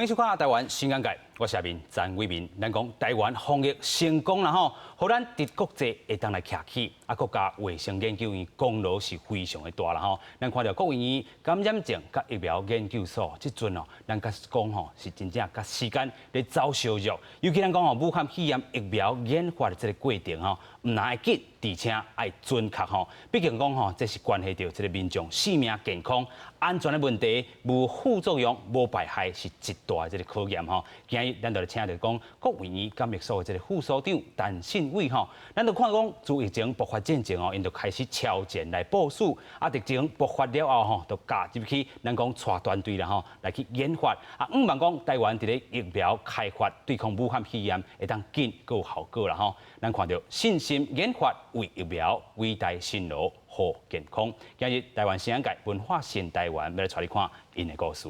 欢迎收看台湾新眼界，我是阿明詹伟民。咱讲台湾防疫成功啦吼，互咱伫国际会当来徛起，国家卫生研究院功劳是非常的大啦吼。咱看到国务院感染症甲疫苗研究所即阵哦，咱甲讲吼是真正甲时间咧走相约，尤其咱讲吼武汉肺炎疫苗研发的这个过程吼，唔但爱紧，而且爱准确吼。毕竟讲吼，这是关系到这个民众性命健康、安全的问题，无副作用、无败害是一大这个考验吼。今日咱就来请到讲国务院检疫所的这个副所长陈信伟吼，咱就看讲自疫情爆发之前哦，因就开始超前来部署，疫情爆发了后吼，就加入去咱讲带团队啦吼，来去研发希望讲台湾伫咧疫苗开发对抗武汉肺炎会当紧有效果啦吼。咱看到信心研发为疫苗伟大辛劳护健康。今日台湾新眼界文化新台湾要来带你看因的故事。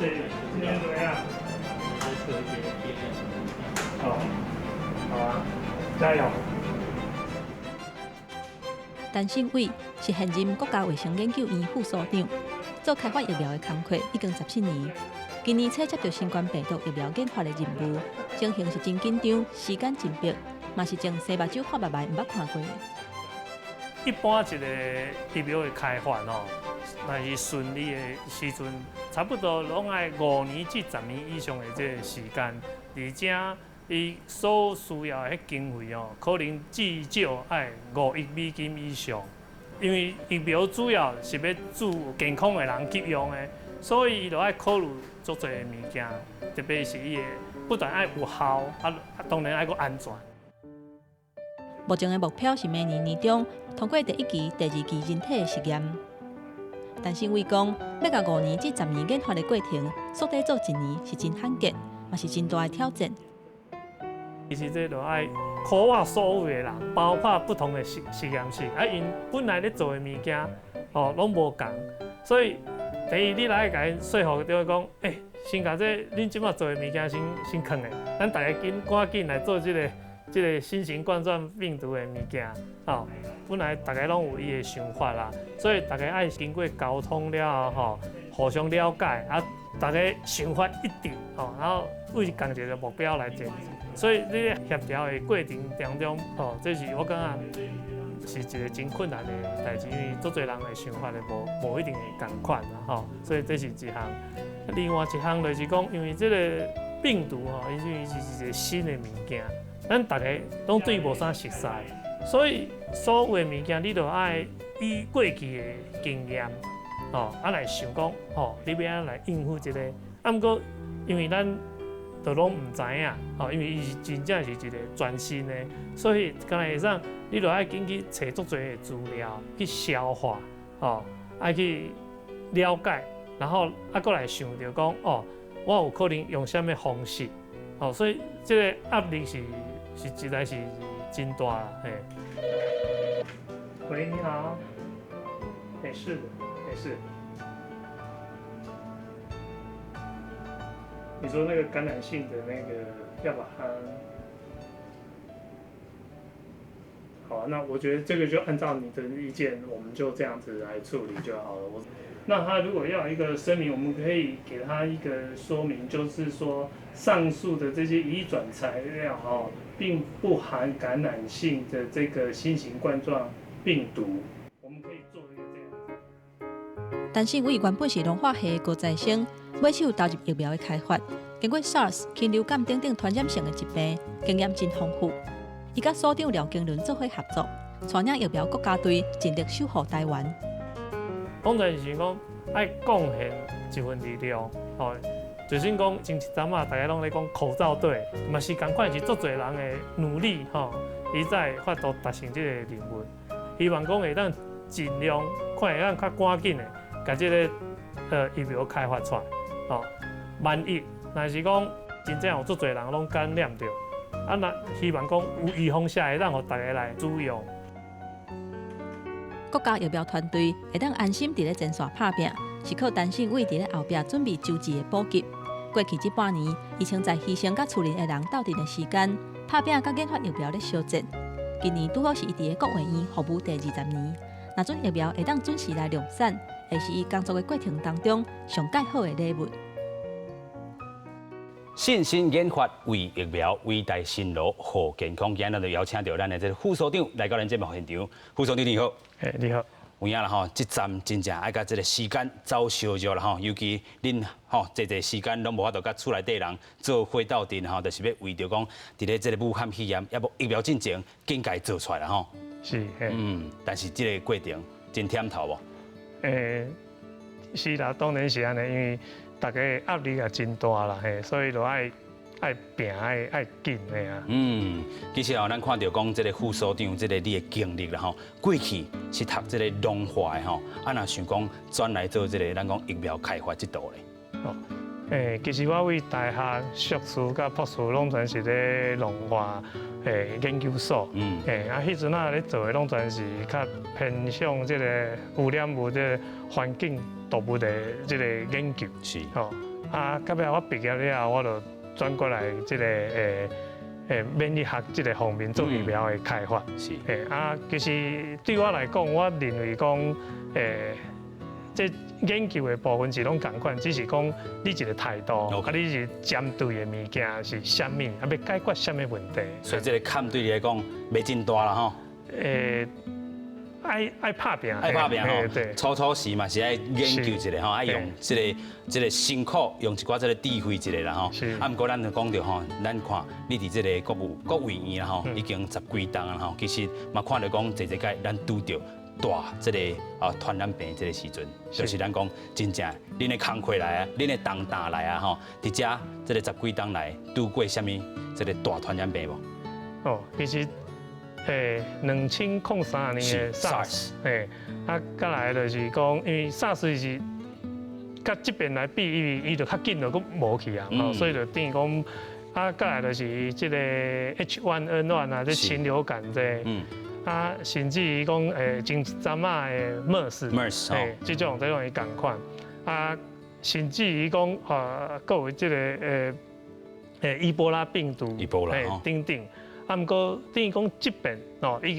对，今天怎么样？还可以，好，好啊，加油！陈信伟是现任国家卫生研究院副所长，做开发疫苗的工作已经17年。今年初接到新冠病毒疫苗研发的任务，情形是真紧张，时间真迫，嘛是从生目睭看目睭唔捌看过的。一般一个疫苗的开发哦，若是顺利的时阵，差不多拢爱5年至10年以上的这个时间，而且伊所需要的经费哦，可能至少爱5亿美金以上。因为疫苗主要是要助健康的人急用的，所以伊就爱考虑足侪的物件，特别是伊的不但爱有效，当然爱个安全。目前的目标是明年年中通过第1期、第2期人体的实验。陈信伟讲，要甲5年至10年研发的过程缩短做1年是真罕见，嘛是真大的挑战。其实这就爱考验所有的人，包括不同的实验室，因本来咧做的物件哦拢无共，所以第一你来甲因说服，就会讲，先甲这恁即马做的物件先放的，咱大家赶紧来做这个新型冠状病毒的物件，哦，本来大家拢有伊的想法啦，所以大家爱经过沟通了后，互相了解，大家想法一致，然后为共一个目标来前进。所以你咧协调的过程当中，这是我感觉是一个真困难的代志，因为足侪人的想法就无一定会共款啦，所以这是一项。另外一项就是讲，因为这个病毒因为是一个新的物件。咱大家拢对无啥熟悉，所以所有的物件你都爱以过去的经验，来想讲，你要安来应付这个。毋过因为咱都拢唔知影，因为伊是真正是一个全新的，所以敢若会使，你就爱紧去找足侪的资料去消化，爱去了解，然后过来想着讲，我有可能用什么方式，所以这个压力是实在是真大啦，嘿。喂，你好。是的，是。你说那个感染性的那个要把它，好啊，那我觉得这个就按照你的意见，我们就这样子来处理就好了。那他如果要一个声明，我们可以给他一个说明，就是说上述的这些移转材料并不含感染性的这个新型冠状病毒，我们可以做一个这样。陈信伟原本是农化系高材生，尾手投入疫苗的开发，经过 SARS、禽流感等等传染性的疾病，经验真丰富。伊甲所长廖经纶做伙合作，带领疫苗国家队尽力守护台湾。讲在是讲爱贡献一份力量，就算讲前一阵大家拢咧讲口罩队，嘛是同款是足侪人的努力，伊才会法度达成这个任务。希望讲会当尽量看会当较赶紧的，把这个疫苗开发出来。万一若是讲真正有足侪人拢感染着，那希望讲有预防下会让大家来使用。国家疫苗团队会当安心伫咧前线拍拼，是靠陈信伟伫咧后壁准备周期的补给。过去这半年，疫情在牺牲甲处理的人斗阵的时间，拍拼甲研发疫苗咧相战。今年拄好是伊伫咧国卫院服务第20年，若准疫苗会当准时来量产，会是伊工作的过程当中上介好的礼物。信心研发为疫苗伟大辛劳，护健康。今日就邀请到咱的这个副所长来到咱节目现场。副所长你好，你好。有影啦吼，这站真正爱甲这个时间走相约啦吼，尤其恁吼这时间拢无法度甲厝内底人做伙斗阵吼，就是要为着讲伫咧这个武汉肺炎也无疫苗进前，紧该做出来啦吼。是，但是这个过程真忝头无？是啦，当然是安尼，因为大家压力也真大啦，所以就爱拼爱紧的啊。其实咱看到讲这个副所长，这个你的经历啦吼，过去是读这个农化的吼，若想讲转来做这个咱讲疫苗开发这道咧。其实我为大学硕士甲博士拢全是咧农化研究所。迄阵咧做的拢全是较偏向这个污染物的环境动物的这个研究。是。到尾我毕业了后，我就转过来这个免疫学这个方面做疫苗的开发。是。其实对我来讲，我认为讲这研究的部分是拢同款，只是讲你一个态度，你是针对的物件是啥物，要解决啥物问题。所以这个坎对你来讲袂真大啦吼。爱拍拼，爱拍拼吼，初时嘛是爱研究一下吼，爱用这个辛苦，用一寡这个智慧一下啦吼。毋过咱就讲到吼，咱看你伫这个国卫院啦吼，已经10几档啦吼，其实嘛看到讲这届咱拄着大这个传染病这个时阵，就是咱讲真正恁的工课来啊，恁的重担来啊吼，伫这个10几档来拄过啥物这个大传染病无？其实。2003年的 SARS， 再来就是讲，因为 SARS 是甲这边来比，伊就较紧就佫无去啊，所以就等于讲，再来就是这个 H1N1 啊，这禽流感这，甚至于讲前阵啊的 MERS， 这种伊共款，甚至于讲佫有这个伊波拉病毒，等等。毋过等于讲这边已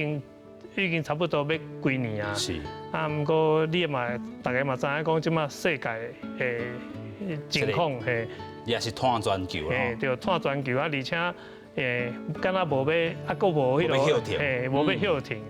经差不多要几年啊。是。毋过你嘛，大家嘛知影讲，即马世界的情况也是拖全球咯。对，拖全球啊，而且敢若无要，佫无迄落，无要休停。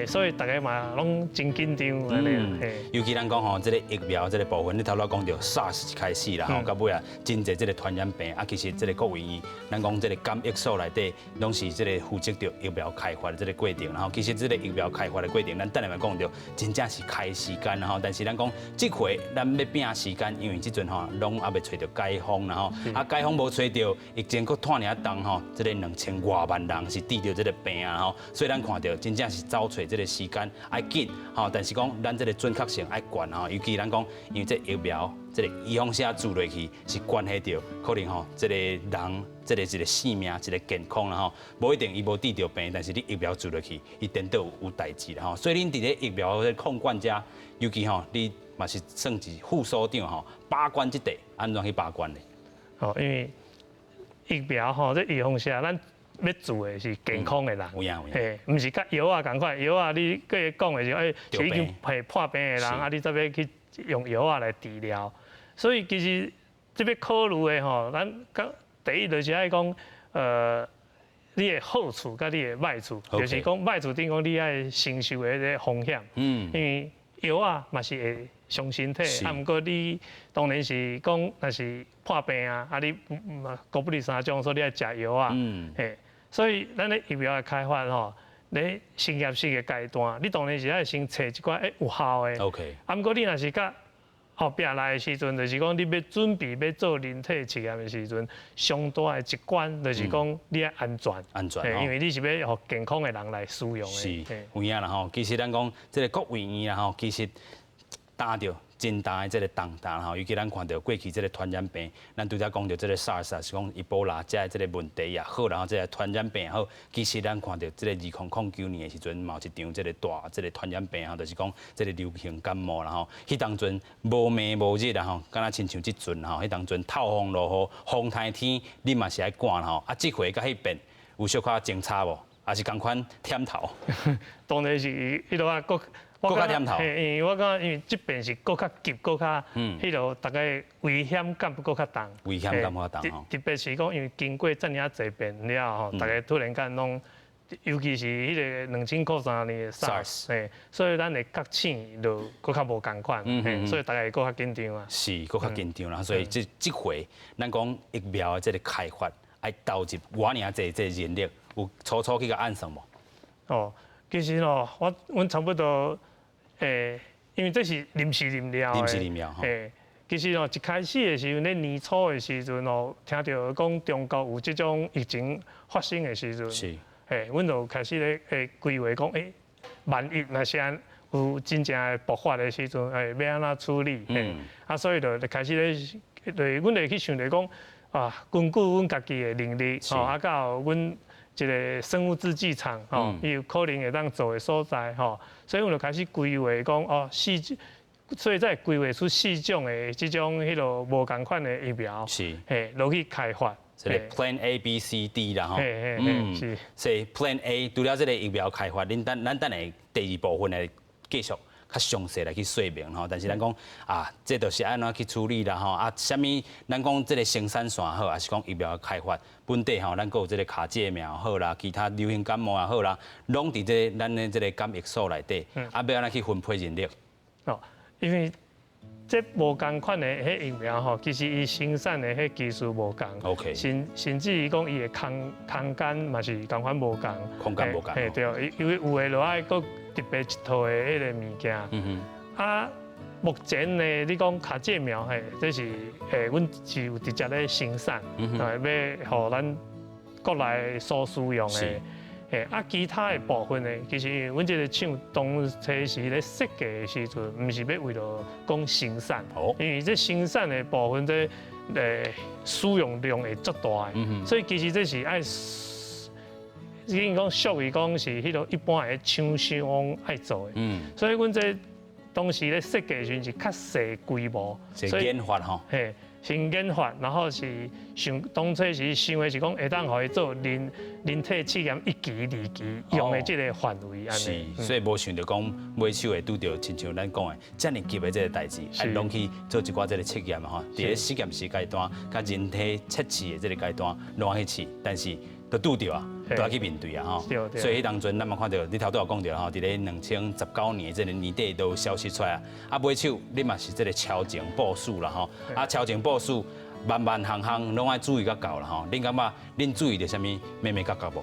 所以大家嘛拢真紧张安尼。尤其咱讲吼，这个疫苗这个部分，你头先讲到 SARS 一开始啦，吼，到尾啊，真侪这个传染病其实这个国卫院，咱讲这个检疫所内底，拢是这个负责着疫苗开发的这个过程，然后其实这个疫苗开发的过程，咱等下嘛讲到，真正是开时间，然后但是咱讲这回咱要拼时间，因为这阵吼，拢还未找到解方，然后解方无找到，疫情佫拖尔长吼，这个2000多万人是得到这个病啊，吼，所以咱看到真正是找找这个时间爱紧，吼，但是讲咱这个准确性爱悬吼，尤其咱讲，因为这疫苗这个预防性注落去是关系到可能吼，这个人这个一个性命、一个健康啦吼，无一定伊无得到病，但是你疫苗注落去，伊真都有代志啦吼，所以恁伫咧疫苗的控管者，尤其吼，你嘛是算是副所长吼，把关这块安怎去把关呢？因为疫苗吼，这预防性咱。要做的是健康的人，唔是甲药啊同款，药啊你个讲的是，已经破病的人，你则要去用药啊来治疗。所以其实这要考虑的吼，咱第一就是爱讲，你的好处甲你的坏处，就是讲坏处等于讲你爱承受的这风险，因为药啊嘛是会伤身体，毋过你当然是讲，若是破病啊，你过不离3种，所以你爱食药啊，所以咱咧疫苗的开发吼，咧实验室的阶段，你当然是爱先找一寡有效的。OK。毋过你若是甲后壁来的时阵，就是讲你要准备要做人体试验的时阵，上大的一关就是讲你要安全。安全。因为你是要互健康的人来使用的。是。有影啦吼，其实咱讲这个国卫院啦吼，其实担着真大的这个重担吼，尤其咱看到过去这个传染病，咱拄则讲到这个 SARS 是讲伊波拉这这个问题也好，然后这个传染病也好，其实咱看到这个2009年的时阵，嘛有一场这个大这个传染病吼，就是讲这个流行感冒然后，迄当阵无暝无日啦吼，敢若亲像即阵吼，迄当阵透风落雨，风台天，你嘛是爱赶吼，啊，即回甲迄边有小可争差无？还是共款忝头？当然是迄落啊，搁较忝头。因为我感觉因为即边是搁较急，搁较迄落大概危险感搁较重。危险感较重吼。特别是讲因为经过遮尔侪变了吼，大家突然间拢，尤其是迄个2003年的 SARS， 所以咱的确诊就搁较无共款，所以大家会搁较紧张啊。是，搁较紧张啦，所以即回咱讲疫苗的这个开发，爱投入偌尔济这人力，有初去甲按算无？哦，其实哦，阮差不多，因为这是临时临了的。临时临了吼。其实哦，一开始的时候，咧年初的时阵哦，听到讲中国有即种疫情发生的时阵，是。阮就开始咧规划讲，万一若是有真正的爆发的时阵，要安怎处理？所以就开始咧，阮就去想着讲，啊，根据阮家己的能力，到阮一个生物制剂厂，伊有可能会当做的所在，所以阮就开始规划讲，所以才规划出4种的即种迄落无共款的疫苗，是，落去开发。这个 Plan A、B、C、D 啦吼，是。所以 Plan A 除了这个疫苗开发，咱等下第2部分来继续较详细来去说明吼。但是咱讲啊，这就是安怎去处理啦吼。啊，啥物咱讲这个生产线好，还是讲疫苗开发本地吼，咱有这个卡介苗好啦，其他流行感冒也好啦，拢伫这咱的这个感疫所内底，啊，要安怎去分配人力？哦，因为这无共款的迄疫苗吼，其实伊生产的迄技术无共 ，OK， 甚至于讲伊的空间嘛是共款无共，空间无共，对，因为有的落爱搁特别一套的迄个物件，啊，目前呢，你讲卡介苗，这是阮是有直接咧生产，要互咱国内所使用的。其他的部分呢，其实阮这个厂当初是咧设计的时阵，毋是要为了讲生产，因为这生产的部分这使用量会足大的，所以其实这是爱，应讲属于讲是迄个一般的厂商爱做的，所以阮这当时咧设计的时阵是较小规模，所以研发吼。先研发，然后是当初是想的是讲会当互伊做人体试验1期、2期用的这个范围安尼。是，所以无想到讲尾手会拄到，亲像咱讲的，遮尔急的这个代志，还拢去做一寡这个测验嘛吼。伫咧实验室阶段，甲人体测试的这个阶段，拢去试，但是都拄到啊，都要去面对啊吼。所以迄当阵咱嘛看到，你头拄有讲到吼，伫咧2019年这个年底都有消息出来啊。啊，尾手你嘛是这个超前部署啦吼。啊，超前部署，万项拢爱注意甲到啦吼。恁感觉恁注意着啥物角无？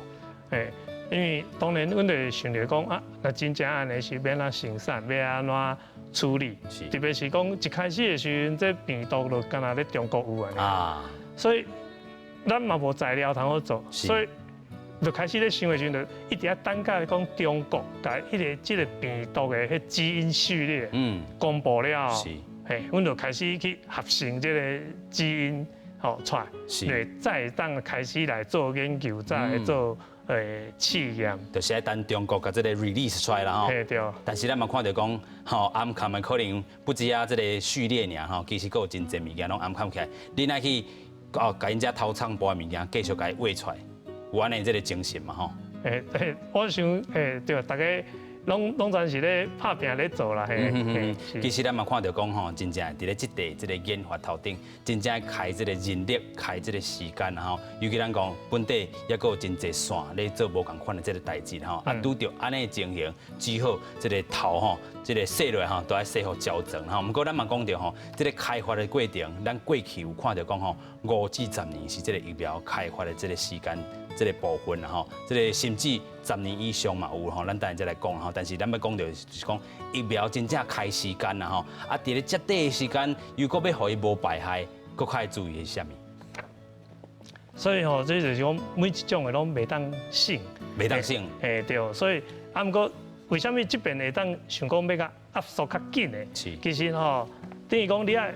因为当然阮就想着讲啊，若真正安尼是要安怎生产，要安怎处理，特别是讲一开始的时阵，这病毒就敢若咧中国有啊，所以咱嘛无材料通好做，所以就开始咧想的时阵，就一直要等甲讲中国甲即个病毒的迄基因序列公布了后，阮就开始去合成这个基因出来，再当开始来做研究，再来做试验。就是爱等中国甲这个 release 出来啦吼。对。但是咱嘛看到讲，暗藏的可能不止啊，这个序列尔吼，其实佫有真侪物件拢暗藏起来。恁爱去甲因遮偷藏部的物件，继续甲伊挖出来，有安尼这个精神嘛吼。我想对，大家。拢全是咧拍拼咧做啦，其实咱嘛看到讲吼，真正伫咧这个研发头顶，真正开这个人力，开这个时间吼。尤其咱讲本地也佫有真侪线咧做无共款的这个代志吼。啊，拄着安尼情形，只好这个头吼，这个洗落吼，都要洗好矫正吼。不过咱嘛讲到吼，这个开发的过程，咱过去有看到讲吼，5至10年是这个疫苗开发的这个时间。这个部分啦吼，这个甚至10年以上嘛有吼，咱等下再来讲吼。但是咱要讲到就是讲疫苗真正开时间啦吼，啊，伫咧接短的时间，如果要互伊无败害，佫较要注意是啥物？所以吼，这就是讲每一种的拢袂当省，袂当省。对，所以毋过为什么这边会当想讲要甲压缩较紧的？其实吼，等于讲你爱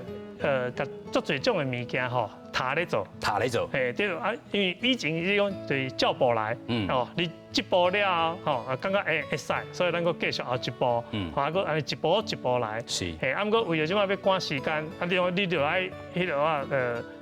甲足侪种的物件吼，塔咧做。塔咧做，嘿，对啊，因为以前是讲就是照步来，哦，你一步了后，吼，感觉会使，所以咱佫继续后一步，啊，佫安尼一步一步来。是，嘿，啊，毋过为了即摆要赶时间，啊，你就爱迄落啊，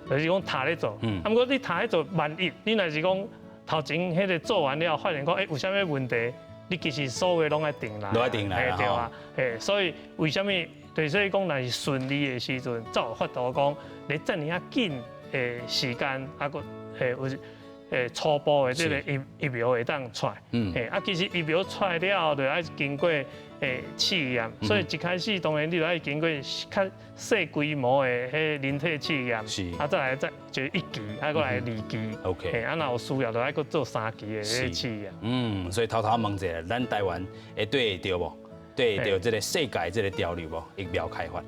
就是讲塔咧做，啊，毋过你塔咧做，万一你若是讲头前迄个做完了，发现讲有啥物问题，你其实所有拢爱定来，拢爱定来，对啊，嘿，所以为什么？对，所以讲，若是顺利的时阵，才有法度讲，你遮尔啊紧的时间，啊个有初步的这个疫苗会当出来。啊，其实疫苗出来了后，就要经过试验，所以一开始当然你就要经过较小规模的迄人体试验，啊再就1期，啊过来2期。OK。啊，若有需要，就要搁做3期的试验。所以偷问一下，咱台湾会对得无？对着这个世界这个潮流无疫苗开发，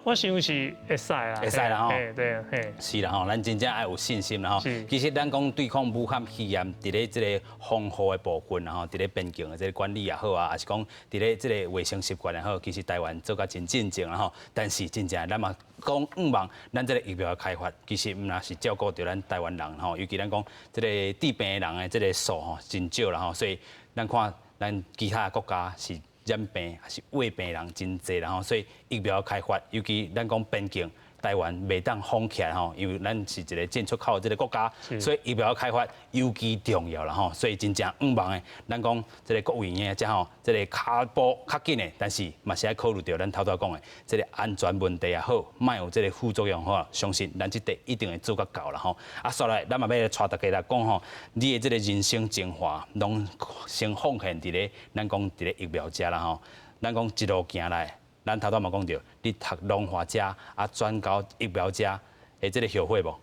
我想是会使啦，会使啦吼，对啊，是啦吼，咱真正爱有信心啦吼。其实咱讲对抗武汉肺炎，伫咧这个防护的部分啦吼，伫咧边境的这个管理也好啊，还是讲伫咧这个卫生习惯也好，其实台湾做甲真进前啦吼。但是真正咱嘛讲望咱这个疫苗的开发，其实毋若是照顾到咱台湾人吼，尤其咱讲这个治病的人的这个数吼真少啦吼，所以咱看咱其他国家是。染病还是胃病人真侪啦吼，所以疫苗开发，尤其咱讲边境，台湾袂当封起来吼，因为咱是一个进出口这个国家，所以疫苗开发尤其重要啦吼。所以真正望的，咱讲这个国务院即吼，这个脚步较紧的，但是嘛是爱考虑到咱头头讲的这个安全问题也好，莫有这个副作用吼，相信咱这地一定会做到够啦吼。啊，所来咱嘛要来带大家来讲吼，你的这个人生精华，拢先奉献伫咧咱讲伫咧疫苗遮啦吼。咱讲一路行来。咱头头嘛讲到，你读农化遮啊，转到疫苗遮，会这个后悔无？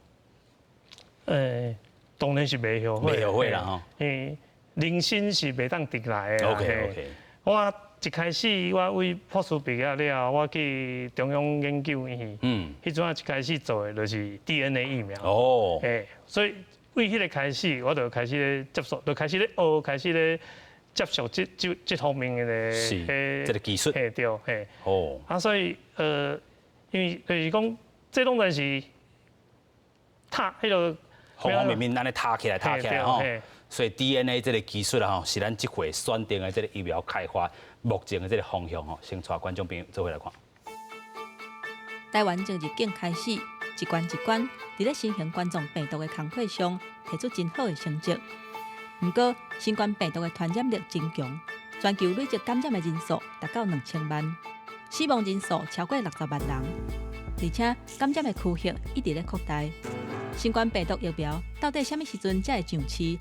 当然是袂后悔，袂后悔啦吼。人生是袂当定来的。OK。我一开始我为博士毕业了，我去中央研究院。迄阵啊，一开始做的就是 DNA 疫苗。哦。所以为迄个开始，我就开始咧接受，就开始咧学，开始咧。接受这方面的这个技术，对，哦，啊，所以因为就是讲，这拢就是塔迄个方方面面，咱咧塔起来吼。所以 DNA 这个技术啦吼，是咱这回选定的这个疫苗开发目前的这个方向吼，先带观众朋友做伙来看。台湾从入境开始，一关一关，伫咧新型冠状病毒的工课上，提出真好的成绩。不过，新冠病毒的传染力真强，全球累积感染的人数达到2000万，死亡人数超过60万人，而且感染的区域一直在扩大。新冠病毒疫苗到底什么时阵才会上市？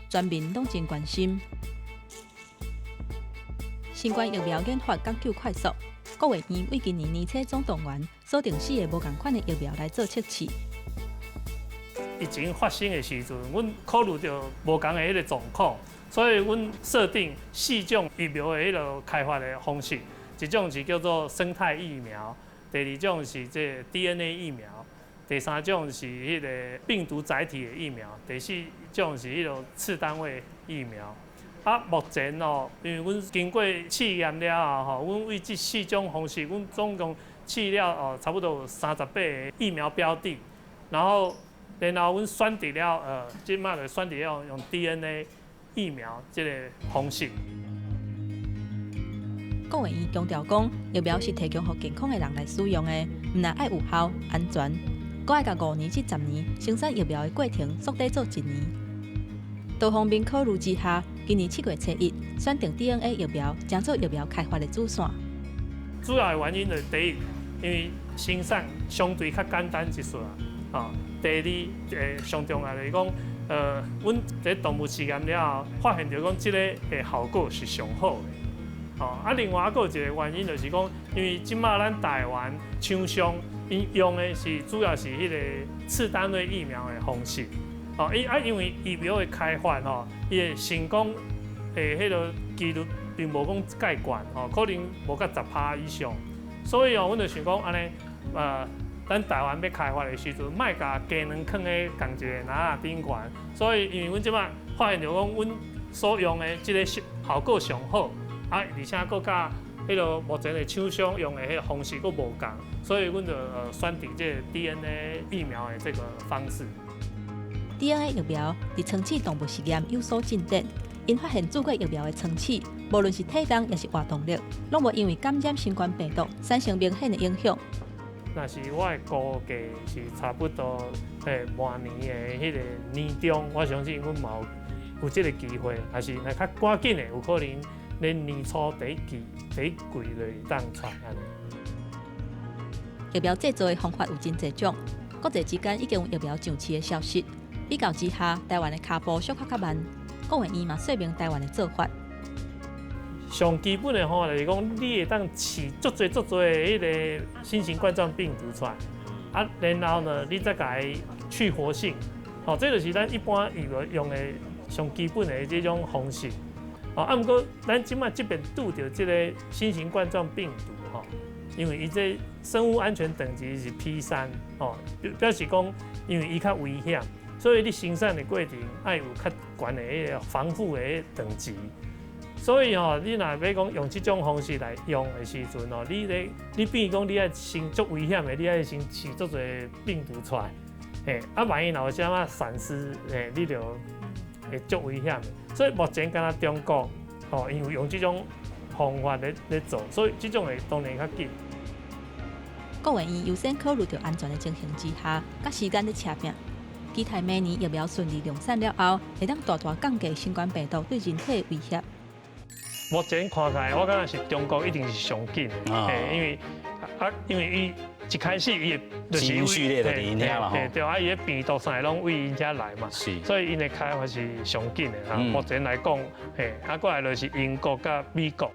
全民拢真关心。新冠疫苗研发研究快速，国卫院为今年年初总动员，锁定4个无同款的疫苗来做测试。疫情发生的时阵，阮考虑到无同的迄个状况，所以阮设定4种疫苗的迄个开发的方式。一种是叫做生态疫苗，第2种是这 DNA 疫苗，第3种是迄个病毒载体的疫苗，第4种是迄种次单位疫苗。啊，目前哦，因为阮经过试验了后，阮为这4种方式，阮总共试了差不多38个疫苗标的，然后阮选择了即马就选择了用 DNA 疫苗这个方式。国卫院强调讲，疫苗是提供予健康的人来使用的，唔但爱有效、安全，阁爱甲5年至10年生产疫苗的过程缩短做1年。多方面考虑之下，今年7月初1选定 DNA 疫苗，将做疫苗开发的主线。主要的原因就是第一，因为生产相对较简单一丝啊。第2，上重要就是讲，阮在动物实验了后，发现到讲即个效果是上好的。啊，另外还有一个原因就是讲，因为即马咱台湾厂商因用的是主要是迄个次单位疫苗的方式。因为疫苗的开发伊的成功迄个几率并无讲介悬可能无到10%以上。所以阮就想讲安尼，咱台湾要开发的时阵，莫甲鸡卵放喺同一个篮顶悬。所以，因为阮即摆发现着讲，阮所用的即个效果上好，而且佫甲迄迄个目前的厂商用的迄个方式佫无共，所以阮就选择这个 DNA 疫苗的这个方式。DNA 疫苗伫冲刺动物实验有所进展，因发现做过疫苗的冲刺，无论是体重也是活动力，拢无因为感染新冠病毒产生明显的影响。那是我的估计是差不多半年的迄个年中，我相信阮嘛有这个机会，还是若较赶紧的，有可能连年初第一季就当出安尼。疫苗制作的方法有真侪种，国际之间已经有疫苗上市的消息。比较之下，台湾的脚步小可较慢。郭文义嘛说明台湾的做法。上基本的吼，就是讲你会当饲足侪的迄个新型冠状病毒出来，啊，然后呢，你再甲伊去活性，哦，这就是咱一般用的上基本的这种方式。哦，啊，毋过咱即摆这边拄到这个新型冠状病毒吼，因为伊这生物安全等级是 P3，哦，表示讲因为伊较危险。所以你生产的过程要有较悬的迄个防护的等级，所以吼，你若要讲用这种方式来用的时阵吼，你比如讲你爱先足危险的，你爱先饲足侪病毒出来，啊万一若有啥物闪失，你就会足危险的。所以目前敢若中国吼，因为用这种方法咧做，所以这种会当然较紧。郭文义优先考虑到安全的情形之下，甲时间咧车拼。期待明年疫苗顺利量产了后，会当大大降低新冠病毒对人体的威胁。目前看起来，我感觉是中国一定是上紧的，因为伊一开始伊就是基因序列的因遐啦吼，对，啊，伊的病毒啥拢为因遐来嘛，所以因的开发是上紧的。目前来讲，啊，过来就是英国甲美国。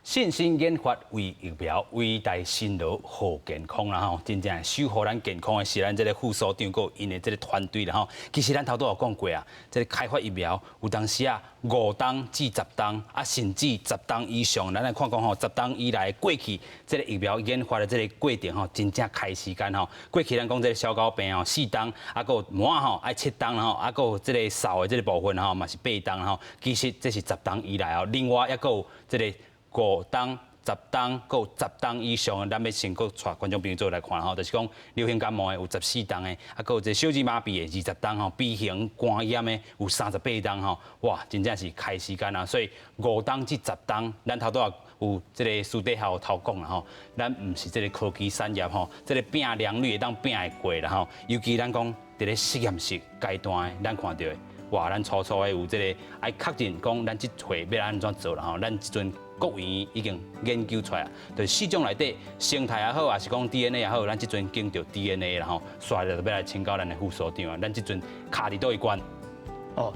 信心研发为疫苗，伟大辛劳好健康啦吼，真正守护咱健康的是咱这个副所长佮因的这个团队啦吼。其实咱头都有讲过啊，这个开发疫苗有当时啊5档至10档，啊甚至10档以上。咱来看讲吼，10档以来过去这个疫苗研发的这个过程吼，真正开时间吼。过去咱讲这个小狗病吼4档，啊佮满吼爱7档啦吼，啊佮这个少的这个部分吼嘛是8档吼。其实这是10档以来哦，另外还佮有这个5档、10档，佮有10档以上的，咱要先佮带观众朋友做来看吼，就是讲流行感冒的有14档的，啊，佮有这小儿麻痹的20档吼，B 型肝炎的有38档吼，哇，真正是开时间啊！所以5档至10档，咱头拄啊有这个私底下有头讲啦吼，咱唔是这个科技产业吼，这个拼良率会当拼会过啦吼，尤其咱讲伫咧实验室阶段的，咱看到的，哇，咱初的有这个爱确认讲咱这回要安怎做啦吼，咱即阵。国院已经研究出来，就是4种内底生态也好，还是讲 DNA 也好，咱即阵经着 DNA 啦吼，刷着要来请教咱的副所长啊，咱即阵卡伫倒一关。哦，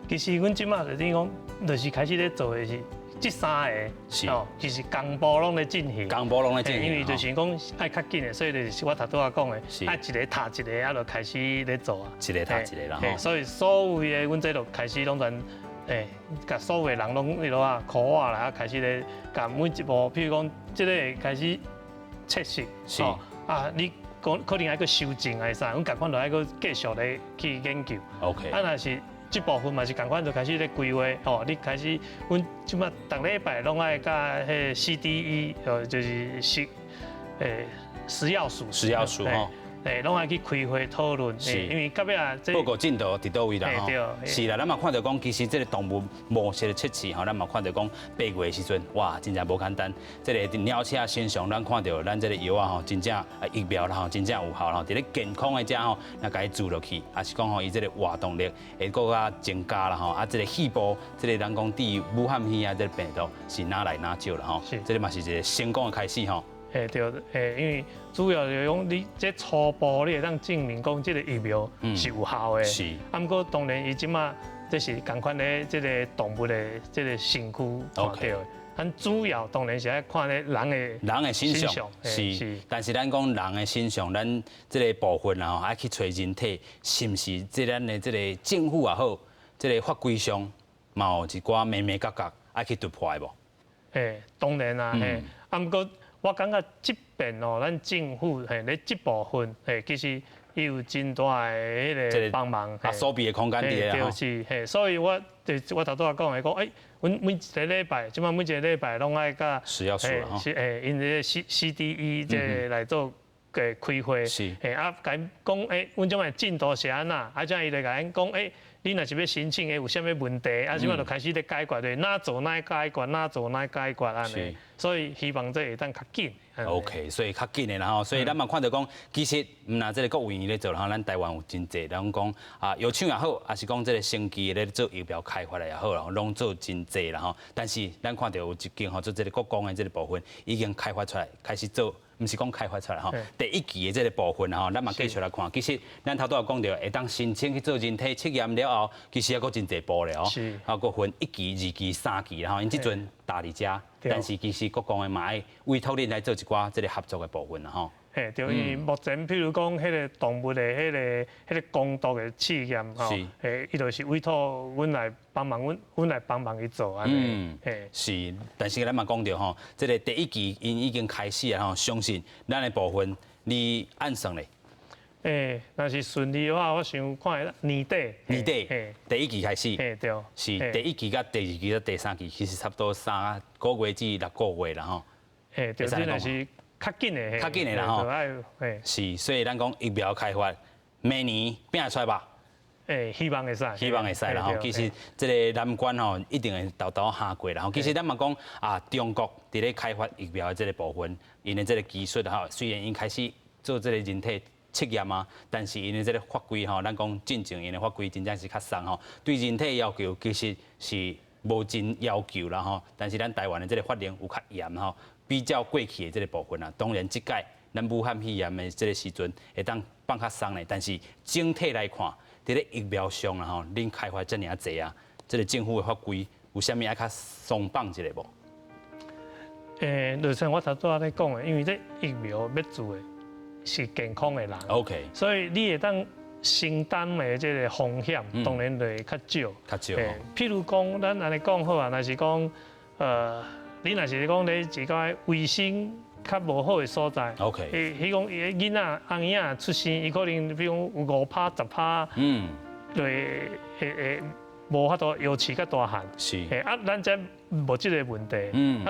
其实阮即马就是讲，就是开始咧做的是这3个，哦，其实工部拢咧进行，工部拢咧进行，因为就是讲爱较紧的，所以就是我头拄仔讲的，爱一个踏一个，啊，就开始咧做啊，一个踏一个啦吼。所以所有的阮这就开始拢全。甲所有的人拢迄落啊，考啊来啊，开始咧，甲每一步，譬如讲，即个开始测试，哦，啊，你可能还去修正还是啥，阮共款就还去继续咧去研究。OK。啊，若是这部分嘛是共款就开始咧规划，哦，你开始，阮即马逐礼拜拢爱甲迄 CDE，就是食药署吼。拢爱去开会讨论，因为到尾啊，报告进度伫倒位啦吼。是啦，咱嘛看到讲，其实这个动物模式的测试吼，咱嘛看到讲8月的时阵，哇，真正无简单。这个鸟车身上，咱看到咱这个药啊吼，真正疫苗啦吼，真正有效啦吼。伫咧健康的只吼，那甲伊注落去，也是讲吼，伊这个活动力会更加增加啦吼。啊，这个细胞，这个人讲对武汉肺炎这个病毒是哪来哪少啦吼。这个嘛是一个成功的开始吼。对，因为主要就是讲你这初步你会当证明讲这个疫苗是有效的。是。啊，不过当然伊即马这是共款的这个动物的这个身躯看到的。咱主要当然是爱看咧人的身上。是。但是咱讲人的身上，咱这个部分啊，爱去找人体是不是这咱的这个政府也好，这个法规上嘛有一寡眉眉角角爱去突破的无？当然啦，啊，不过。我感觉这边哦，咱政府咧这部分其实伊有真大的迄个帮忙，手臂的空间伫咧吼。就是所以我头拄仔讲的讲，阮每一个礼拜，即摆每一个礼拜拢爱甲食药署啦吼，因个 CDE 即来做开会，是，啊，甲因讲阮种的进度是安那，啊，这样伊就甲因讲，你若是要申请有啥物问题，啊，即摆就开始咧解决咧，哪做哪解决，哪做哪解决安尼，所以希望这会当较紧。OK， 所以较紧的啦吼，所以咱嘛看到讲，其实毋若这个国务院咧做，然后咱台湾有真济，人讲啊药厂也好，还是讲这个生技咧做疫苗开发的也好啦，拢做真济啦吼。但是咱看到有一间吼，做这个国光的这个部分已经开发出来，开始做。毋是讲开发出来吼，第一期的这个部分吼，咱嘛继续来看。其实咱头拄也讲到，会当申请去做人体测验了后，其实还佫真济步咧哦，啊，佫分1期、2期、3期啦吼，因即阵大伫遮，但是其实国光的嘛爱委托恁来做一寡这个合作的部分啦吼。对，因为目前譬如讲，迄个动物的迄个公毒的试验吼，伊就是委托阮来帮忙，阮来帮忙去做安尼。是，但是咱嘛讲到吼，这个第一期因已经开始啊吼，相信咱的部分你按算咧。若是顺利的话，我想看年底。第一期开始。对。是第一期甲第二期甲第三期，其实差不多3个月至6个月啦吼。对，这若是。较紧的啦吼，是，所以咱讲疫苗开发，明年拼得出来吧？希望会使，希望会使啦吼。其实这个南关吼，一定会豆豆下过啦吼。其实咱嘛讲啊，中国伫咧开发疫苗的这个部分，因的这个技术吼，虽然因开始做这个人体测验啊，但是因的这个法规吼，咱讲进前因的法规真正是较松吼，对人体要求其实是无真要求啦吼。但是咱台湾的这个法令有较严吼。比较过去的这个部分啊，当然即届咱武汉肺炎的这个时阵会当放较松的，但是整体来看，伫咧疫苗上啦吼，恁开发遮尔济啊，这个政府的法规有啥物爱较松绑一下无？就像我头拄仔咧讲的，因为这疫苗要做的是健康的人 ，OK， 所以你会当承担的这个风险，当然就会较少。譬如讲，咱安尼讲好啊，若是讲你若是讲咧一个卫生较无好的所在，OK，迄讲囡仔翁仔出生，伊可能比如有5%、10%，就会无法度药气较大汉。是，咱这无即个问题。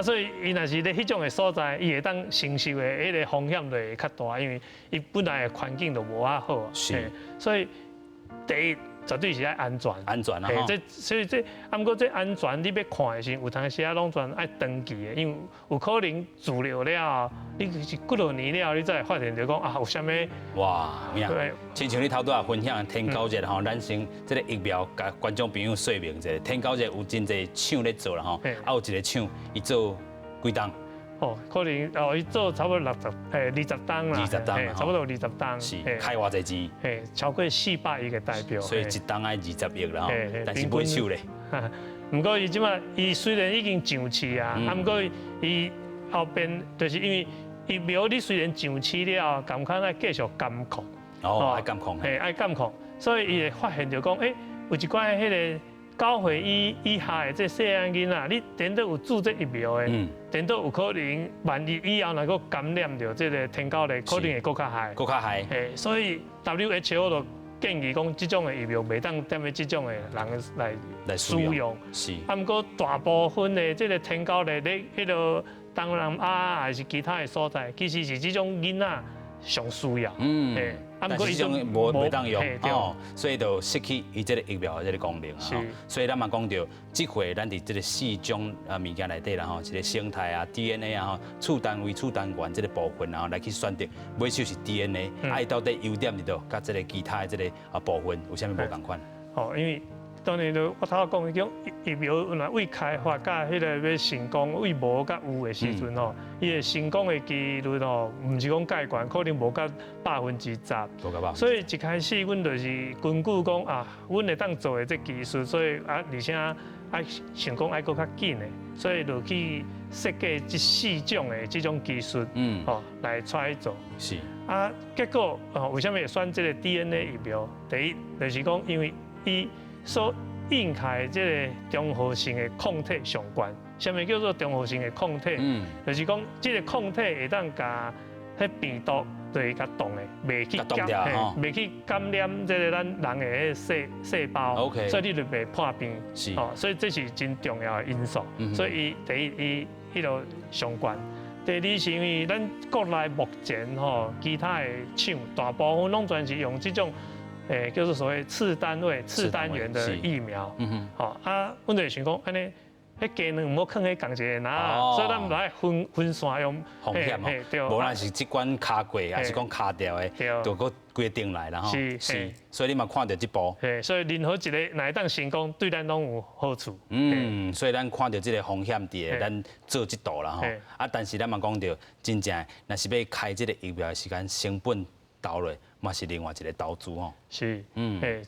所以伊若是咧迄种的所在，伊会当承受的迄个风险就会较大，因为伊本来的环境就无遐好。是，所以第一。绝对是爱安全，啊吼。所以毋过这安全你要看的时，有当时啊拢全爱登记的，因为有可能治疗了，你是几多年了，你才会发现就讲啊有啥物。哇，对，亲像你头拄仔分享天高节吼，咱先这个疫苗，甲观众朋友说明一下，天高节有真侪厂咧做啦吼，有一个厂伊做几档。可能伊做差不多20档啦，20档，差不多20档。是开偌济钱？超过400亿个代表。所以一档爱20亿啦，但是买手咧。不过伊即马伊虽然已经上市啊，不过伊后边就是因为疫苗你虽然上市了，感觉爱继续监控。爱监控。爱监控，所以伊会发现就讲，有一寡迄个。9岁以下的这细汉囡仔，你等到有注这疫苗的，等到有可能万一以后若个感染到这个天狗类，可能会更较害。所以 WHO 就建议讲，这种的疫苗袂当踮咧这种的人来使用。是。不过大部分的这个天狗类，咧迄个东南亚还是其他的所在，其实是这种囡仔上需要。但是这种无当用所以就失去伊这个疫苗的这个功能所以咱嘛讲到，这回咱伫这个4种物件内底啦吼，一个生态啊、DNA 啊、处单位、处单元这个部分来去选择，买手是 DNA，伊到底优点伫倒，甲这个其他的这个部分有啥物无共款？因为当然就我头讲迄种疫苗，若为开发甲迄个要成功，为无甲有的时阵伊的成功的几率毋是讲介悬，可能无甲10%。所以一开始阮就是根据讲阮会当做的这技术，所以而且爱想讲爱搁较紧的，所以就去设计这4种的这种技术，来出来做。是。结果为什么会选这个 DNA 疫苗？第一就是讲，因为伊所引起这个综合性的抗体上悬，什么叫做综合性的抗体？就是讲这个抗体会当甲迄病毒就是甲冻的，袂去感染这个咱人的细胞， OK 所以你就袂破病。是所以这是真重要的因素。所以第一，伊迄落上悬。第二是因为咱国内目前其他的厂大部分拢全是用这种叫做所谓次单元的疫苗。阮就想讲安尼。迄鸡卵唔好放喺同一个哪，所以咱唔来分散用风险哦。无论是即款卡过，还是讲卡掉的，就搁规定来啦吼。是，所以你嘛看到这部。所以任何一个哪会当成功，对咱拢有好处。所以咱看到这个风险伫咱做这道啦吼。但是咱嘛讲到，真正若是要开这个疫苗的时间，成本投落嘛是另外一个投资吼。是，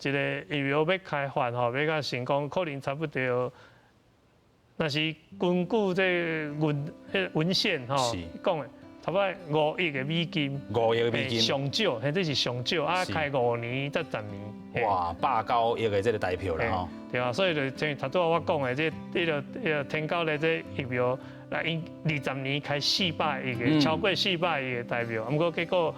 这个疫苗要开发要甲成功，可能差不多。那是根据这文献讲的，差不多5亿的美金。5亿的美金。上少，这是上少啊，开5年才10年。哇，89亿的这个代票啦吼。对啊，所以就像头拄我讲的，这天高的这疫苗，因20年开400亿的，超过400亿的代表，不过结果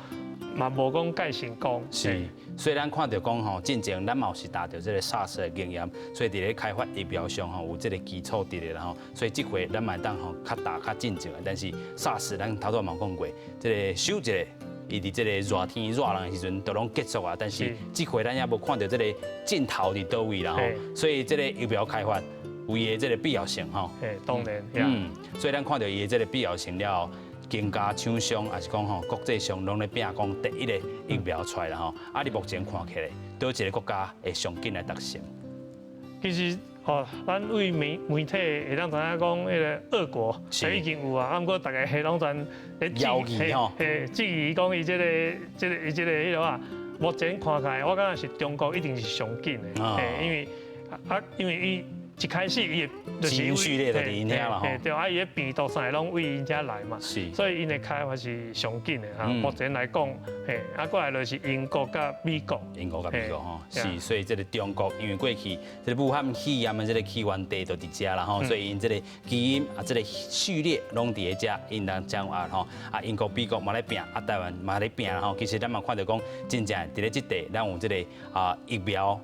嘛无讲介成功。是。所以咱看到讲吼，进前咱嘛是达到这个 SARS 的经验，所以伫咧开发疫苗上吼有这个基础伫咧啦吼，所以这回咱嘛当吼较大较进前的，但是 SARS 咱头拄嘛讲过，这个首一个伊伫这个热天热人的时阵都拢结束啊，但是这回咱也无看到这个尽头伫倒位啦吼，所以这个疫苗开发有伊的这个必要性吼。当然。所以咱看到伊的这个必要性了后。更加厂商也是讲吼，国际上拢咧拼讲第一个疫苗出来啦吼。你目前看起来，倒一个国家会上紧来达成？其实咱为媒体会当知影讲，迄个俄国已经有啊，不过大家拢全咧质疑讲伊这个迄落啊，目前看起来，我感觉是中国一定是上紧的，因为伊。一开始伊基因序列就伫因遐啦吼，对伊的病毒啥拢为因遐来嘛，所以因的开发是上紧的哈。目前来讲，过来就是英国甲美国。英国甲美国吼，是，所以这个中国因为过去这个武汉肺炎的这个起源地就伫遮啦吼，所以因这个基因这个序列拢伫喺遮，因来掌握吼。英国、美国嘛咧拼，台湾嘛咧拼啦吼。其实咱嘛看到讲，真正伫咧即地，咱有这个疫苗。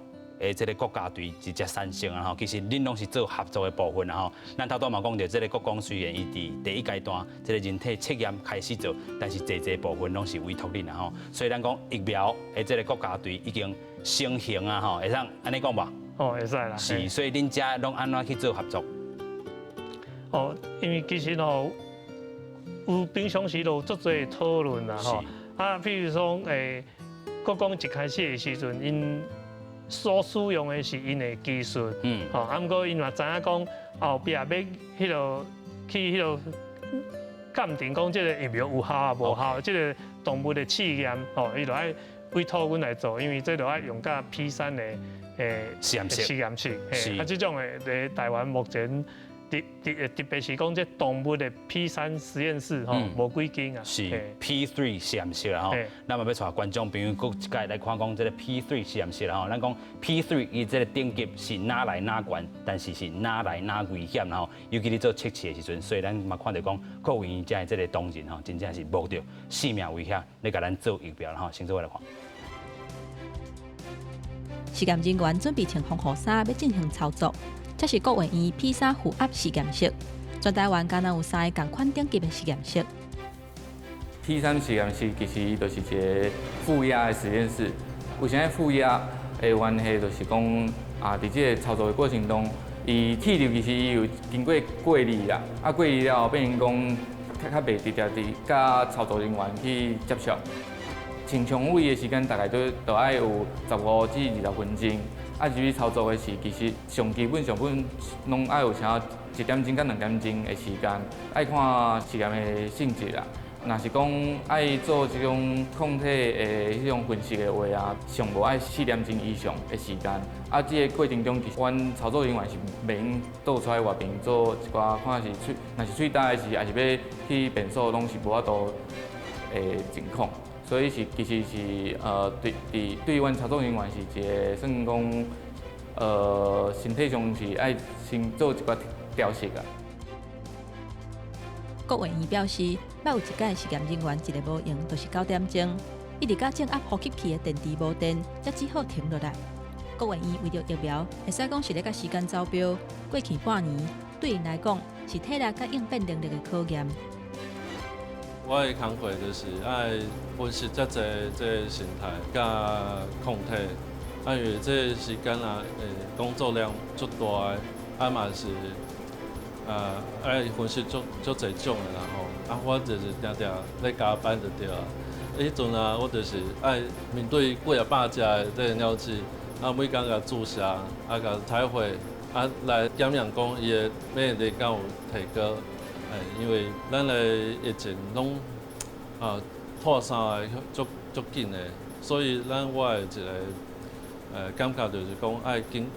这个国家队直接产生啊吼，其实恁拢是做合作的部分啊吼。咱头拄嘛讲到，这个国光虽然伊伫第一阶段，这个人体测验开始做，但是侪部分拢是委托恁啊吼。所以咱讲疫苗这个国家队已经成型啊吼，会当安尼讲吧？会使啦。是，所以恁遮拢安怎去做合作？因为其实有平常时都有足多讨论啦吼。譬如说国光一开始的时阵，因所使用的是因的技术，不过因嘛知影讲后壁要去鉴定讲这个疫苗有效啊无效，这个动物的试验，伊就爱委托阮来做，因为这就爱用甲 P3的实验室，这种的在台湾目前。特别是讲这动物的 P3实验室无几间啊。是 P3实验室啦吼，咱嘛要带观众朋友各一届来看讲这个 P3实验室啦吼。咱讲 P3 伊这个等级是哪来哪悬，但是是哪来哪危险啦吼。尤其你做测试的时阵，所以咱嘛看到讲，各位遮的这个同仁吼，真正是冒着性命危险来甲咱做疫苗啦吼。先做我来看。实验人员准备穿防护衫，要进行操作。这是国卫院 P3 负压实验室，全台湾敢若有3个同款等级的实验室。P3 实验室其实就是一个负压的实验室。为啥负压的关系，就是讲伫这个操作的过程中，伊气流其实有经过过滤啦，过滤了后变成讲较袂直接甲操作人员去接触。清冲位的时间大概都爱有15至20分钟。至于操作的是，其实基本拢爱有差1点钟到2点钟的时间，爱看实验的性质啦。若是讲爱做这种抗体的迄种分析的话啊，上无爱4点钟以上的时间。这个过程中，其实阮操作人员是袂用倒出来外边做一寡看是若是喙焦的是，还是要去变数，拢是无法度的情况。所以其实是对阮操作人员是一个算讲身体上是爱先做一个调息啊。郭委员表示，捌有一届实验人员一个无用，就是9点钟，一直到正压呼吸器的电池无电，才只好停落来。郭委员为着疫苗，会使讲是咧甲时间走标。过去半年，对因来讲是体力甲应变能力的考验。我的工课就是爱分析遮济这形态甲抗体，因为这时间啊，工作量足大的，嘛是爱分析足侪种的啦吼。我就是定定咧加班就对啊。迄阵啊，我就是爱面对几啊百只的这个鸟鼠，每工甲注射，甲采花，来检验讲伊的免疫力敢有提高。因为咱的疫情拢扩散的足紧的，所以我的一个感觉就是讲爱紧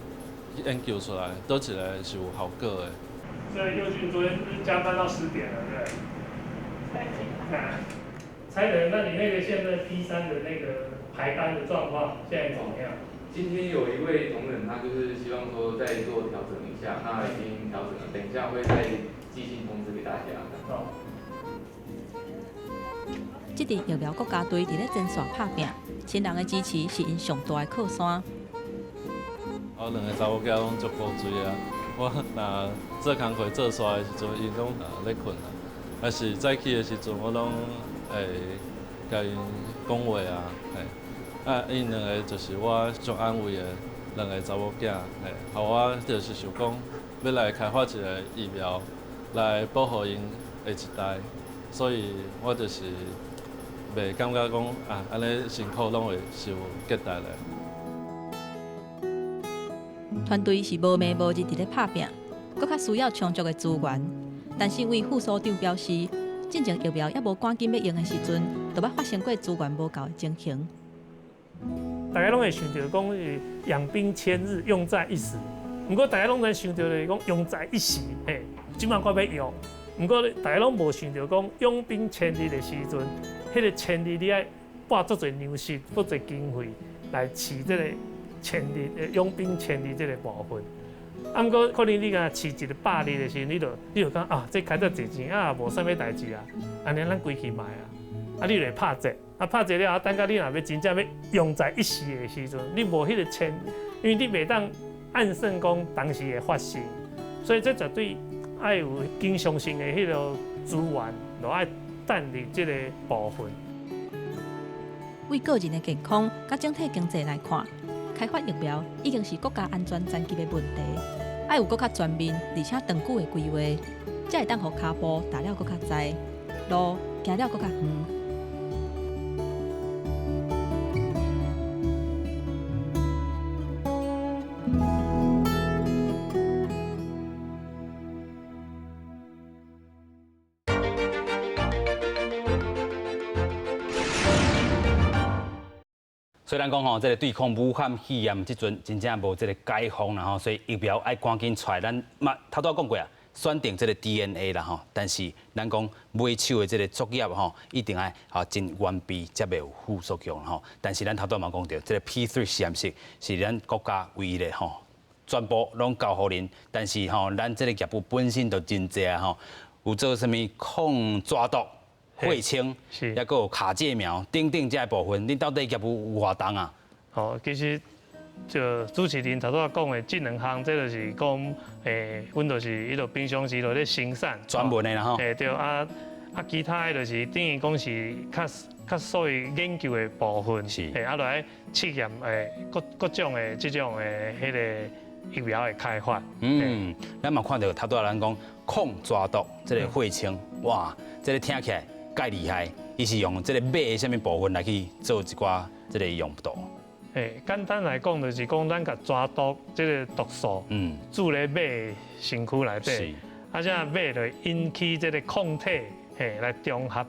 研究出来，倒一个是有效果的。所以佑君昨天是加班到10点了，对不对？才能，那你那个现在 P3的那个排班的状况现在怎么样？今天有一位同仁，他就是希望说再做调整一下，那已经调整了，等一下会再寄信通知给大家。好。这支疫苗国家队伫咧前线拍拼，亲人的支持是因上大的靠山。我2个查某囝拢足古锥啊！我若做工课做煞的时阵，因拢咧困啊。还是早起的时阵，我拢会甲因讲话啊，因2个就是我最安慰的2个查某囝，互我就是想讲要来开发一个疫苗来保护因的一代，所以我就是袂感觉讲安尼辛苦拢会受结代咧。团队是无暝无日伫咧拍拼，搁较需要充足的资源。但是为副所长表示，进前疫苗还无赶紧要用的时阵，就捌发生过资源无够的情形。大家拢会想到讲是养兵千日，用在一时。不过大家拢在想到就是讲用在一时，即马我要用。不过大家拢无想到讲用兵千日的时阵，迄个千日你爱拨足侪粮食、足侪经费来饲这个用兵千日这个部分。不过可能你甲饲一个100日的时候，你就讲这开得侪钱无啥物代志啊，安尼咱归去卖啊，你就会拍折。拍折了后，等到你若要真正要用在一时的时阵，你无迄个钱，因为你袂当按算讲当时的发生，所以这绝对爱有经常性的迄个资源，就爱等伫这个部分。为个人的健康甲整体经济来看，开发疫苗已经是国家安全层级的问题，爱有更较全面而且长久的规划，才会当互脚步踏了更较dài，路行了更较远。虽然讲吼，这个对抗武汉肺炎即阵真正无这个解放啦吼，所以疫苗爱赶紧出来。咱头拄讲过啊，选定这个 DNA 啦吼，但是咱讲买手的这个作业吼，一定爱真完备，才袂有副作用吼。但是咱头拄嘛讲到，这个 P3 实验室是咱国家唯一的吼，全部拢交互恁。但是吼，咱这个业务本身就真济啊吼，有做啥物抗抓毒。血清，也佫有卡介苗，等等这部分，恁到底业务有偌重啊？其实就主持人头拄讲的这2项，这就是讲，阮就是迄个平常时就咧生产，专门的啦吼。对其他的就是等于讲是较属于研究的部分，是，来试验各种的这种的迄个疫苗的开发。咱嘛看到头拄咱讲抗抓毒，这个血清，哇，这个听起来。介厉害，伊是用这个马的什么部分来去做一寡这个用途？简单来讲就是讲，咱甲抓毒这个毒素，注咧马的身躯内底，这马就引起这个抗体，来中和，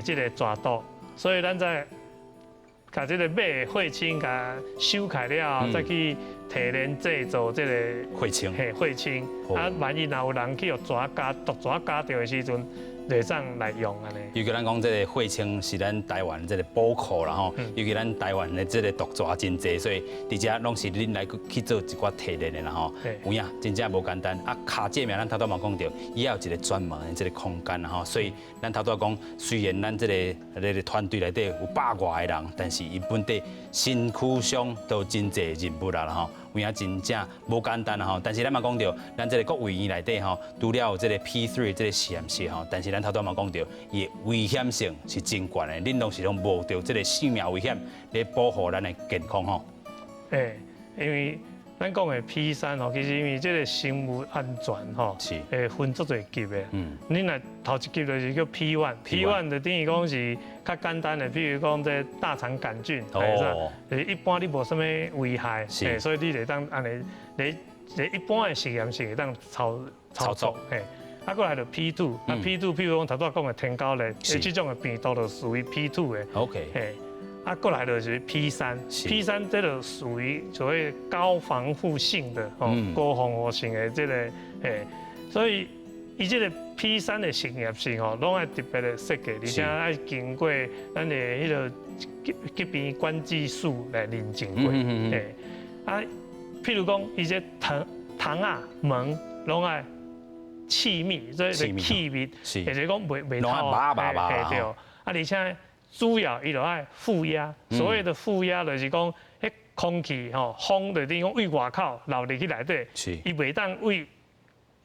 这个抓毒。所以咱在甲这个马的血清甲收开了后，再去提炼制造这个血清，血清。万一若有人去互毒蛇咬到的时阵，内脏来用安尼。尤其咱讲这个血清是咱台湾这个宝库啦吼，尤其咱台湾的这个毒蛇真济，所以伫遮拢是恁来去做一寡提炼的啦吼。有影真正无简单啊！卡介面咱头拄嘛讲到，伊也有一个专门的这个空间啦吼，所以咱头拄讲，虽然咱这个团队内底有100外个人，但是伊本地身躯上都真济人物啦吼。有影真正无简单啦吼，但是咱嘛讲到，咱这个国卫院内底吼，除了有这个 P3 这个实验室吼，但是咱头拄嘛讲到，伊危险性是真悬的，恁拢是拢冒着这个性命危险来保护咱的健康吼。因为咱讲的 P3吼，其实因为这个生物安全吼，是分足侪级的。恁若头一级就是叫 P1 就等于讲是较简单的，比如讲这大肠杆菌，一般你无什么危害，所以你会当安尼，你一般的实验室会当操作，啊，过来就 P2，啊 P2，譬如讲头拄讲的天高类，这种的病毒就属于 P2的。OK。啊，过来就是 P3，P3 这个属于所谓高防护性的高防护性的这个所以伊这个 P3的实验室拢爱特别的设计，而且爱经过咱的迄个疾病管制署来认证过，啊，譬如讲伊这窗啊门拢爱气密，所以气密，或者讲袂透，对，啊，而且。主要伊就爱负压，所谓的负压就是讲，迄空气风就等于讲为外口流入去内底，伊袂当为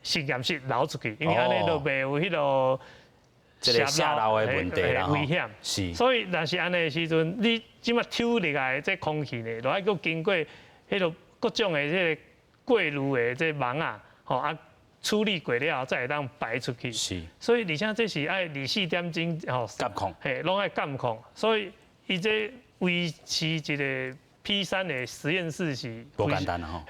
实验室流出去，因为安尼就袂有迄个下漏的问题啦，危险。是，所以若是安尼的时阵，你即马抽入来这空气呢，就爱佮经过迄个各种的这个过滤的这网啊，啊。处理过了再会当排出去，是，所以而且这是爱24点钟监控，拢爱监控，所以伊这维持一个 P3的实验室是无简单吼，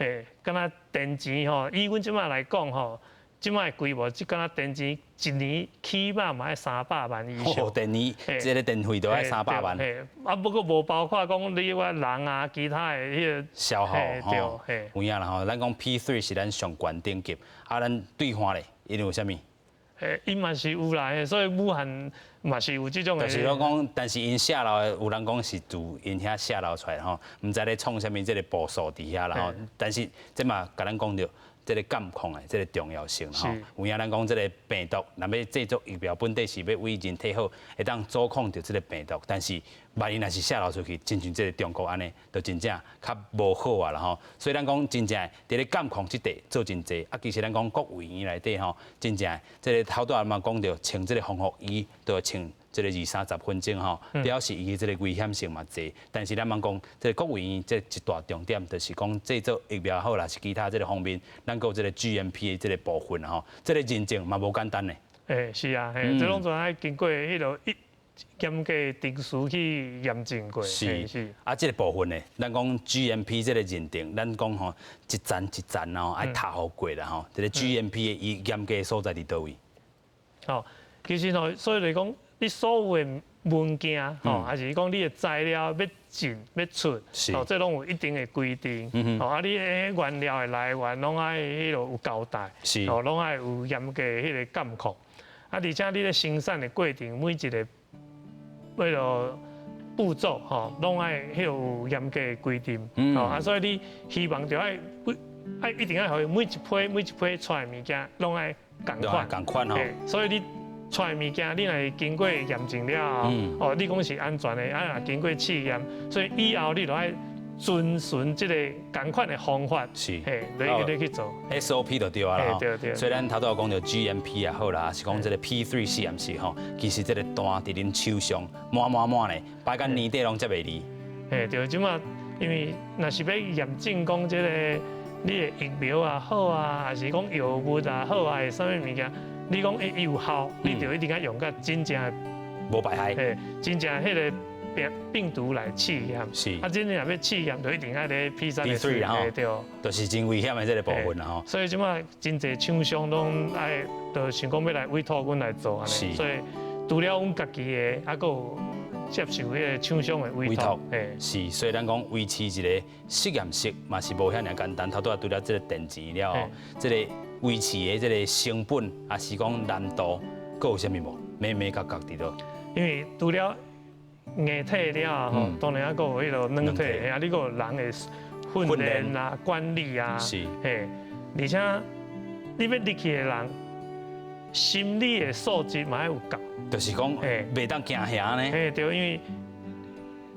敢若电钱以阮即马来讲即马的规模，即敢若电钱一年起码嘛要300万以上。电年，这个电费都要300万。啊，不过无包括讲你话人啊，其他的迄个消耗吼。有影啦吼，咱讲 P3是咱上悬顶级，啊，咱对方咧，因有啥物？伊嘛是有啦，所以武汉嘛是有即种的。就是讲，但是因下楼的有人讲是自因遐下楼出来吼，毋知咧创啥物这个步数伫遐啦吼。但是这嘛甲咱讲着。这个监控的这个重要性吼，有影咱讲这个病毒，若要制作疫苗，本地是要为人体好，会当阻控着这个病毒。但是万一若是泄露出去，真像这个中国安尼，就真正较无好啊啦吼。所以咱讲真正伫咧监控这块做真济，啊，其实咱讲国卫院内底吼，真正这个头拄仔嘛讲着穿这个防护衣，都要穿。这个20-30分钟吼，表示伊这个危险性嘛济，但是咱们讲，这个国卫院这一大重点，就是讲制作疫苗好啦，是其他这个方面，咱有这个 GMP 的这个部分吼，这个认证嘛无简单嘞。是啊，这拢全爱经过迄个严格定数去验证过。是。啊，这个部分呢，咱讲 GMP 这个认定，咱讲吼一站一站吼爱踏好过啦吼，这个 GMP 的伊严格所在伫倒位？其实吼，所以来讲。你所有的物件，还是讲你的材料要进要出，这拢有一定的规定。啊，你的原料的来源拢爱迄个有交代，拢爱有严格迄个监控。啊，而且你的生产的过程每一个迄个步骤，拢爱迄有严格的规定。啊，所以你希望就爱一定要每一批出来物件拢爱共款吼。所以你。出来物件，你若经过验证了后，你讲是安全的，啊，经过试验，所以以后你就爱遵循这个同款的方法，你去做 SOP 就对啊啦。对。所以咱头拄讲到 GMP 也好啦，是讲这个 P3 实验室吼，其实这个单伫恁手上满嘞，摆到年底拢才袂离。对，即马因为若是要验证讲这个你的疫苗也好啊，还是讲药物也好啊，是啥物物件？你讲有效，你就一定要用到真正无败害，真正迄个病毒来试验。是，啊，真正若要试验，就一定要咧 P3 的试验，对，就是真危险的这个部分啦吼。所以即马真侪厂商拢爱，就想讲要来委托阮来做安尼。所以除了阮家己的，还有接受迄个厂商的委托。是，所以咱讲维持一个实验室嘛是无遐尔简单，头拄仔除了这个电池了，这个。维持的这个成本，也是讲难度，佫有啥物无？美角伫倒。因为除了硬体了吼，当然还佫有迄个软体，啊，你佫有人的训练啦、管理啊，是，嘿，而且你要入去的人，心理的素质嘛要有够。就是讲，嘿袂当惊吓呢。嘿，对，因为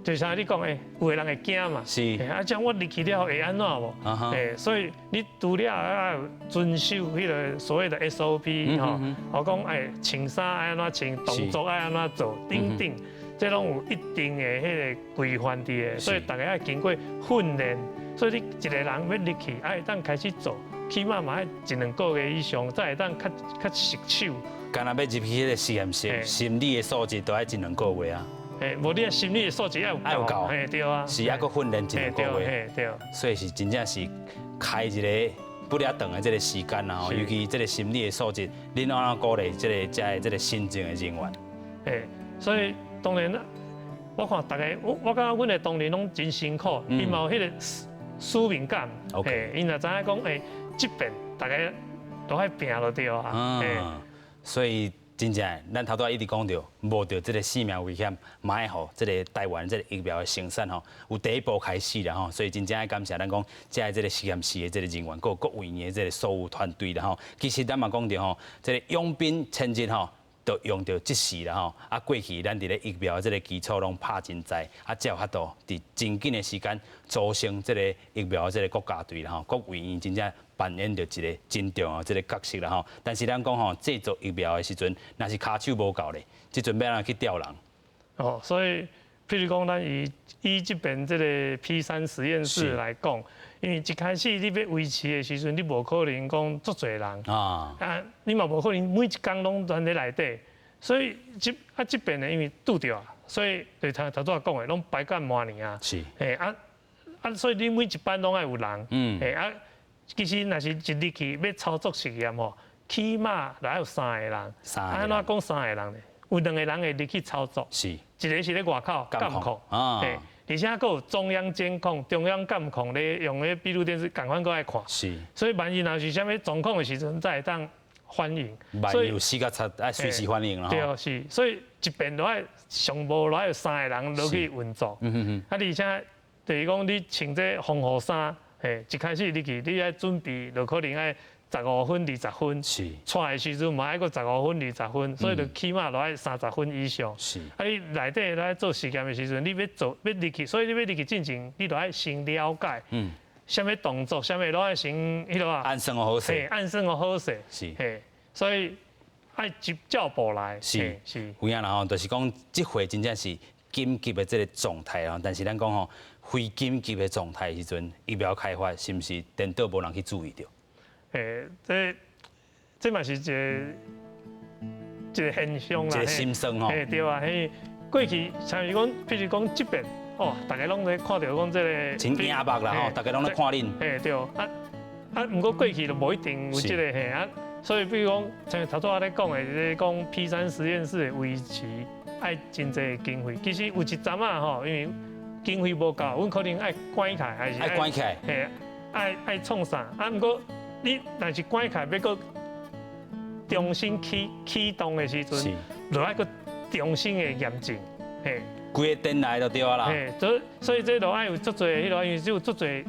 就像你讲诶，有的人会惊嘛，是，嘿啊，像我入去了会安怎无？嘿，所以你除了要遵守迄个所谓的 SOP 吼，我讲诶，穿衫爱安怎穿，动作爱安怎做，等等，这拢有一定的迄个规范伫的，所以大家要经过训练，所以你一个人要入去，爱当开始做，起码嘛要1、2个月以上，才会当较熟手。干那要入去迄个实验室，心理的素质都要1、2个月啊。诶，无你的心理的素质要有够，嘿，对啊，是还佫训练1、2个月，对，所以是真正是开一个不了长的这个时间啦吼，尤其这个心理的素质，恁安怎鼓励这个新进的人员？诶，所以当然啦，我看大家，我感觉阮的同仁拢真辛苦，伊嘛有迄个使命感，诶，因若知影讲，诶，这边大家都爱拼就对啊，所以。真正，咱头拄一直讲到，无着这个生命危险，嘛爱互这个台湾这个疫苗的生产吼，有第一步开始啦吼，所以真正爱感谢咱讲，这个实验室的这个人员，各位的这个所有团队啦吼。其实咱嘛讲到吼，这个养兵千日吼，都用到即时啦吼。啊，过去咱伫咧疫苗的这个基础拢拍真在，啊，才有法度伫真紧的时间组成这个疫苗的这个国家队啦吼，各位因真正。扮演着一个真重要这个角色啦吼，但是咱讲吼制作疫苗的时阵，若是骹手无够咧，即阵要安怎去调人？哦，所以譬如讲，咱以这边这个 P3实验室来讲，因为一开始你要维持的时阵，你无可能讲足侪人啊，你嘛无可能每一工拢在内底，所以这边呢，因为拄着啊，所以对头拄仔讲的，拢排干满年啊，是，所以你每一班拢爱有人，其实若是一日去要操作实验吼，起码来有3个人。安怎讲3个人呢？有2个人会入去操作，是，一个是咧外口监控，而且佫有中央监控、中央监控咧，用咧闭路电视，赶快过来看。是，所以万一若是啥物状况的时阵，才会当反应。万一有4到7，爱随时反应啦。对，是，所以一边都爱上无都爱有3个人落去运作。而且就是讲你穿这防护衫。一开始你爱准备，就可能爱15分、20分，是，出来的时阵嘛爱个15分、20分，所以就起码都爱30分以上。是，你内底来做实验的时阵，你要入去，所以你要入去进前，你就爱先了解，啥物动作，啥物都爱先迄落啊，按生活好势，按生活好势，是，所以爱急脚步来，是，有影啦吼，就是讲这回真正是紧急的这个状态啊，但是咱讲吼。非紧急的状态时阵，疫苗开发是毋是颠倒无人去注意到？这嘛是一个现象啦，一个心声吼。对啊，过去像是讲，譬如讲这边哦，大家拢在看到讲这个。真眼目啦吼，大家拢在看恁。对不过过去就无一定有这个所以比如讲，像头拄仔咧讲的，讲 P3实验室的维持爱真侪经费，其实有一阵啊吼，因为。经费无够，阮可能爱关起来，还是爱关起来，爱创啥？不过你若是关起来，要搁重新启动的时阵，就爱搁重新的验证，规个电来就对啊啦。所以这都爱有足侪迄个，因为只有足侪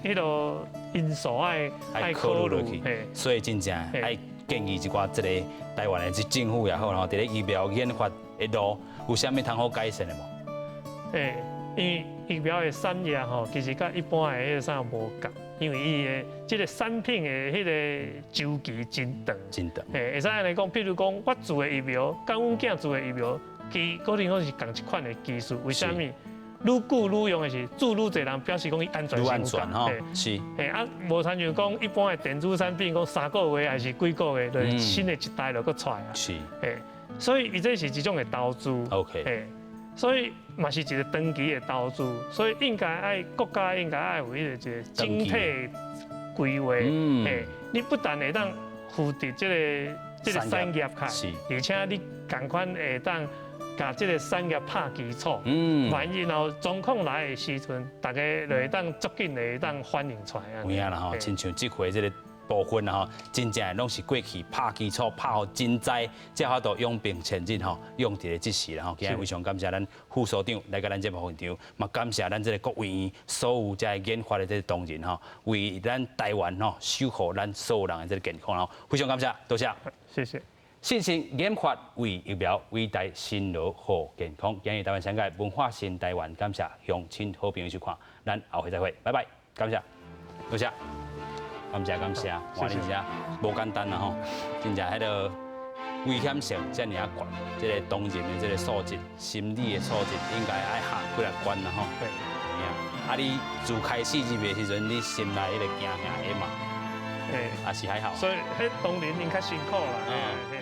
迄个因素爱考虑，所以真正爱建议一寡这个台湾的政府也好，然后伫咧疫苗研发的路有啥物通好改善的无？因为疫苗的产业吼，其实甲一般的迄个啥无共，因为伊的即个产品的迄个周期真长。真长。会使安尼讲，譬如讲我做的疫苗，甲阮囝做的疫苗，可能都是同一款的技术。为什么？愈久愈用的是注愈侪人，表示讲伊安全性安全吼。是。无参像讲一般的电子产品，讲3个月还是几个月，就新的一代就搁出来啊。是。所以伊这是一种的投资。OK。所以嘛是一个长期的投资，所以应该爱国家应该爱有一个整体规划。你不但会当扶持这个产业开，而且你同款会当把这个产业拍基础。万一然后状况来的时阵，大家就会当足紧的会当反映出来。有影啦吼，亲像这回这个部分啊吼，真正拢是过去拍基础、拍好真栽，才法度用兵前进吼，用伫咧即时啦吼。今日非常感谢咱副所长来到咱节目现场，嘛感谢咱这个国务院所有在研发的这个同仁吼，为咱台湾吼守护咱所有人的这个健康吼，非常感谢，多谢。谢谢。信心研发为疫苗，为台辛劳护健康。今日台湾商界文化新台湾，感谢乡亲好朋友收看，咱后回再会，拜拜，感谢，多谢，感谢感谢，哇，你真正无简单啊吼，真正迄个危险性遮尔啊悬，这个同仁的这个素质、心理的素质，应该爱下几来关啦吼。对。啊，你自开始入的时阵，你心内迄个惊吓的嘛？嘿，还是还好。所以迄当年应较辛苦啦。嗯。